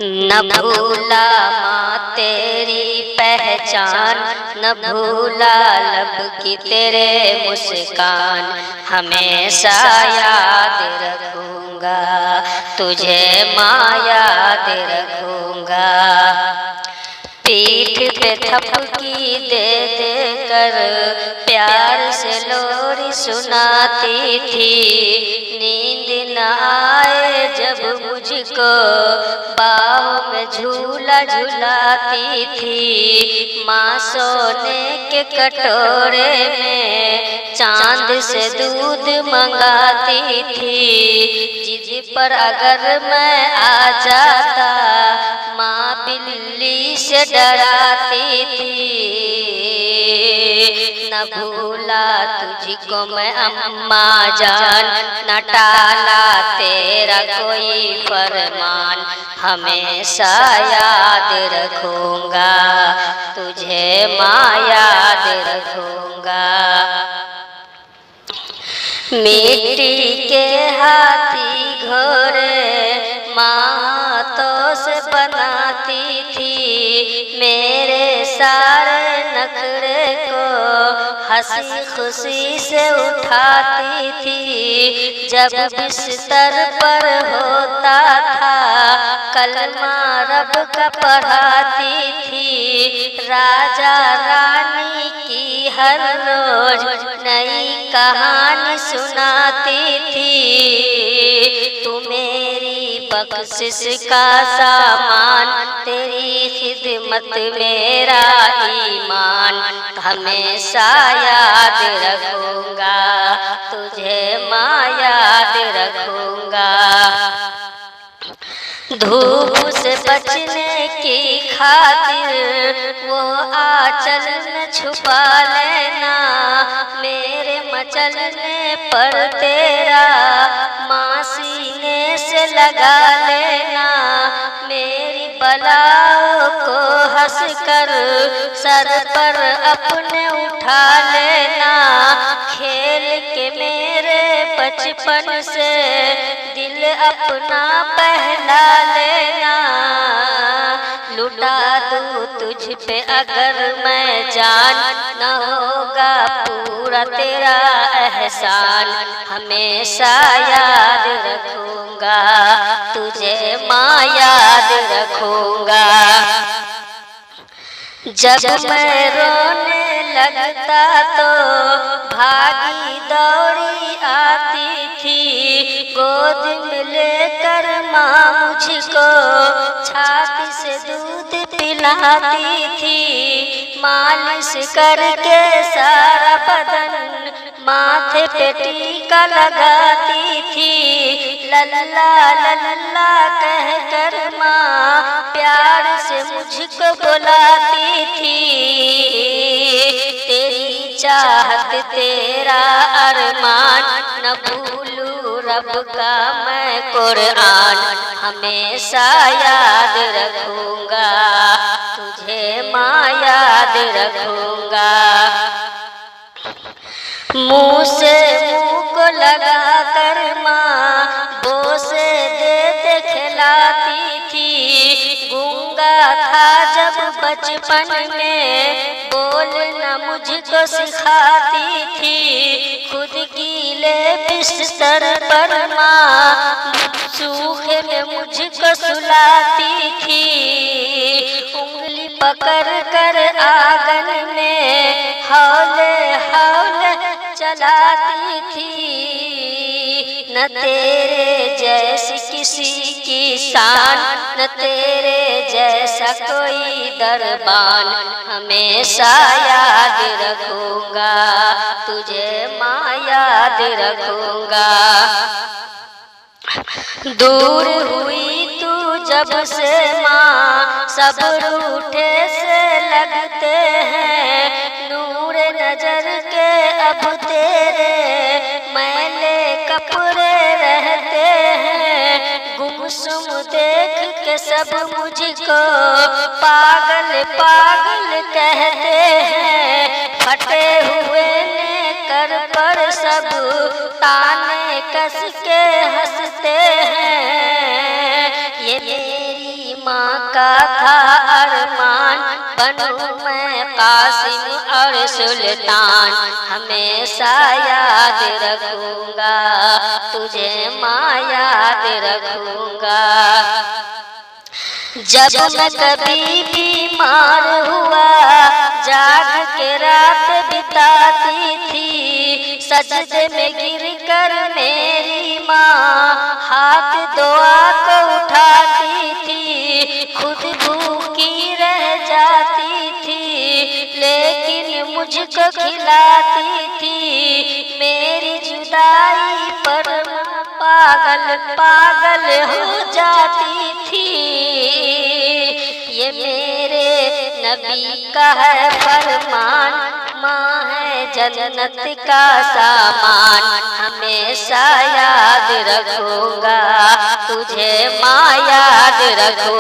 न भूला माँ तेरी पहचान, न भूला लब की तेरे मुस्कान। हमेशा याद रखूंगा तुझे माँ, याद रखूंगा। पीठ पे थपकी दे दे कर प्यार से लोरी सुनाती थी। नींद न आए जब मुझको बाहों में झूला झुलाती थी। माँ सोने के कटोरे में चांद से दूध मंगाती थी। जिद पर अगर मैं आ जाता माँ बिल्ली से डराती थी। न भूला तुझको मैं अम्मा जान, न टाला तेरा कोई फरमान। हमेशा याद रखूंगा तुझे माँ, याद रखूंगा। मिट्टी के हाथी घोड़े माँ हाथों से बनाती थी। मेरे सारे नखरे को हंसी खुशी से उठाती थी। जब बिस्तर पर होता था कलमा रब का पढ़ाती थी। राजा रानी की हर रोज नई कहानी सुनाती थी। तू मेरी बख्शिश का सामान, तेरी खिदमत मेरा ईमान। हमेशा याद रखूंगा तुझे माँ, याद रखूंगा। धूप से बचने की खातिर वो आंचल में छुपा लेना। मेरे मचलने पर तेरा माँ सीने से लगा लेना। मेरी बलाओं को हंसकर सर पर अपने उठा लेना। खेल के मेरे बचपन से दिल अपना बहला लेना। लुटा दूँ तुझ पे अगर मैं जान, न होगा पूरा तेरा एहसान। हमेशा याद रखूंगा तुझे माँ, याद रखूंगा। जब मैं रोने लगता तो भागी दौड़ी आती थी। गोद में लेकर माँ मुझको छाती से दूध पिलाती थी। मालिश करके सारा बदन माथे पे टीका लगाती थी। लल्ला लल्ला कहकर माँ प्यार से मुझको बुलाती थी। तेरी चाहत तेरा अरमान, न भूलूं रब का मैं कुरान। हमेशा याद रखूंगा तुझे माँ, याद रखूंगा। मुँह से मुँह को लगा कर माँ बोसे देते खिलाती थी। गूंगा था जब बचपन में बोलना मुझको सिखाती थी। खुद गीले बिस्तर पर माँ सूखे में मुझको सुलाती थी। उंगली पकड़ कर आंगन में हौले हौले चलाती थी। न तेरे जैसी किसी की शान, न तेरे जैसा कोई दरबान। हमेशा याद रखूंगा तुझे माँ, याद रखूंगा। दूर हुई तू जब से माँ सब रूठे से लगते हैं। नूर नजर के अब तेरे मैले कपड़े रहते हैं। गुमसुम देख के सब मुझको पागल पागल कहते हैं। फटे हुए नेकर पर सब ताने कस के हंसते हैं। ये मेरी माँ का था अरमान, बनूं मैं कासिम और सुल्तान। हमेशा याद रखूंगा तुझे माँ, याद रखूंगा। जब मैं कभी बीमार हुआ, जाग के रात बिताती थी, सजदे में गिर कर मेरी माँ हाथ दुआ को उठाती थी। खुद भूखी रह जाती थी, लेकिन मुझको खिलाती थी। मेरी जुदाई पर पागल पागल हो जाती थी। ये मेरे नबी का है फरमान, माँ है जन्नत का सामान। हमेशा याद रखूंगा तुझे माँ, याद रखूंगा।